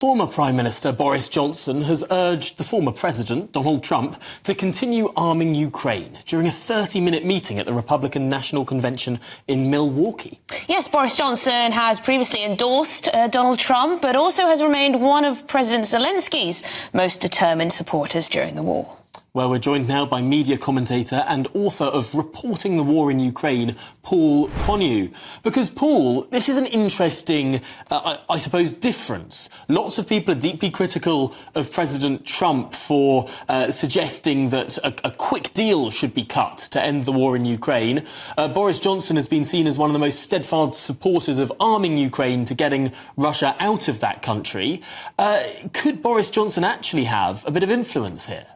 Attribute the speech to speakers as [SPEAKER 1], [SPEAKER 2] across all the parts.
[SPEAKER 1] Former Prime Minister Boris Johnson has urged the former President, Donald Trump, to continue arming Ukraine during a 30-minute meeting at the Republican National Convention in Milwaukee.
[SPEAKER 2] Yes, Boris Johnson has previously endorsed Donald Trump, but also has remained one of President Zelensky's most determined supporters during the war.
[SPEAKER 1] Well, we're joined now by media commentator and author of Reporting the War in Ukraine, Paul Connew. Because, Paul, this is an interesting, I suppose, difference. Lots of people are deeply critical of President Trump for suggesting that a quick deal should be cut to end the war in Ukraine. Boris Johnson has been seen as one of the most steadfast supporters of arming Ukraine to getting Russia out of that country. Could Boris Johnson actually have a bit of influence here?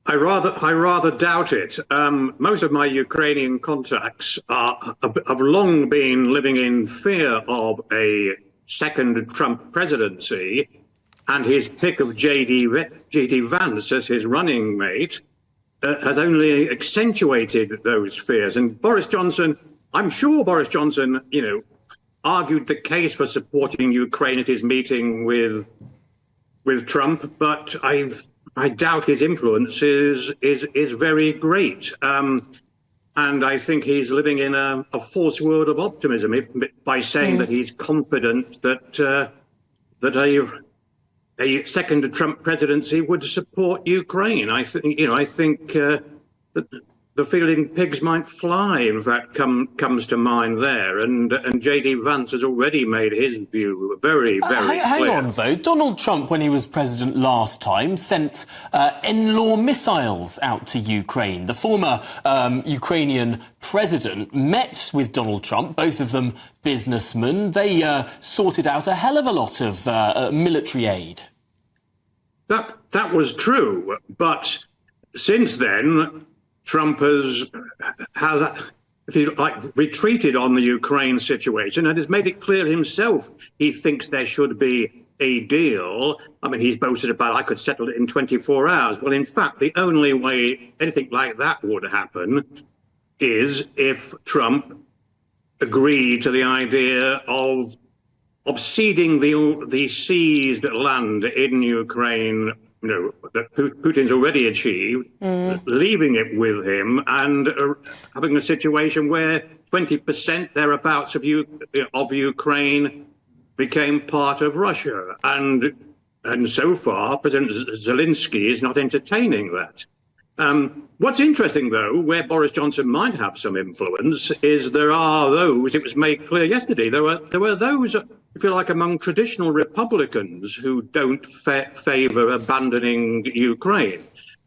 [SPEAKER 3] I rather doubt it. Most of my Ukrainian contacts have long been living in fear of a second Trump presidency, and his pick of J.D. Vance as his running mate has only accentuated those fears. And Boris Johnson, I'm sure Boris Johnson, argued the case for supporting Ukraine at his meeting with Trump, but I doubt his influence is very great. And I think he's living in a false world of optimism by saying that he's confident that a second Trump presidency would support Ukraine. I think that the feeling pigs might fly, in fact, comes to mind there. And J.D. Vance has already made his view very clear.
[SPEAKER 1] Hang on, though. Donald Trump, when he was president last time, sent NLAW missiles out to Ukraine. The former Ukrainian president met with Donald Trump, both of them businessmen. They sorted out a hell of a lot of military aid.
[SPEAKER 3] That was true, but since then, Trump has retreated on the Ukraine situation and has made it clear himself he thinks there should be a deal. I mean, he's boasted about, I could settle it in 24 hours. Well, in fact, the only way anything like that would happen is if Trump agreed to the idea of ceding the seized land in Ukraine, that Putin's already achieved, leaving it with him and having a situation where 20% thereabouts of Ukraine became part of Russia. And so far, President Zelensky is not entertaining that. What's interesting, though, where Boris Johnson might have some influence is there are those, it was made clear yesterday, there were those, if you like, among traditional Republicans who don't favour abandoning Ukraine.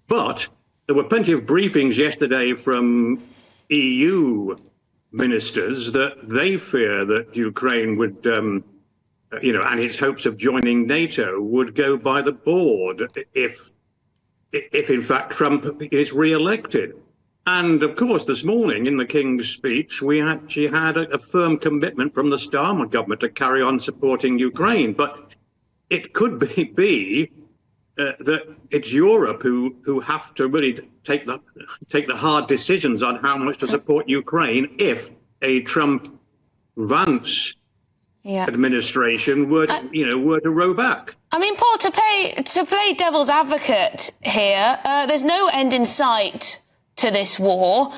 [SPEAKER 3] But there were plenty of briefings yesterday from EU ministers that they fear that Ukraine would, and its hopes of joining NATO would go by the board if in fact Trump is re-elected. And of course, this morning in the King's speech, she had a firm commitment from the Starmer government to carry on supporting Ukraine. But it could be that it's Europe who have to really take the hard decisions on how much to support Ukraine if a Trump-Vance administration were to row back.
[SPEAKER 2] I mean, Paul, to play devil's advocate here, there's no end in sight to this war.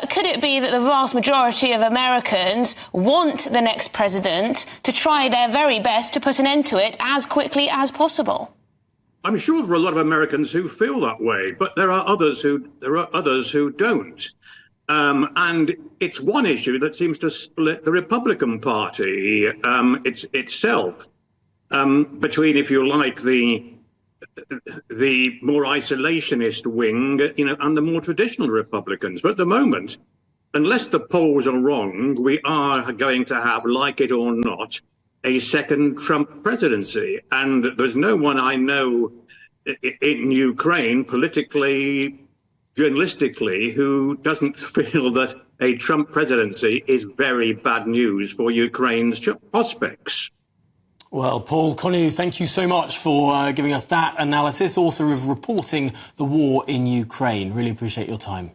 [SPEAKER 2] Could it be that the vast majority of Americans want the next president to try their very best to put an end to it as quickly as possible?
[SPEAKER 3] I'm sure there are a lot of Americans who feel that way, but there are others who don't. And it's one issue that seems to split the Republican Party itself between, if you like, the more isolationist wing, and the more traditional Republicans. But at the moment, unless the polls are wrong, we are going to have, like it or not, a second Trump presidency. And there's no one I know in Ukraine, politically, journalistically, who doesn't feel that a Trump presidency is very bad news for Ukraine's prospects.
[SPEAKER 1] Well, Paul Connew, thank you so much for giving us that analysis, author of Reporting the War in Ukraine. Really appreciate your time.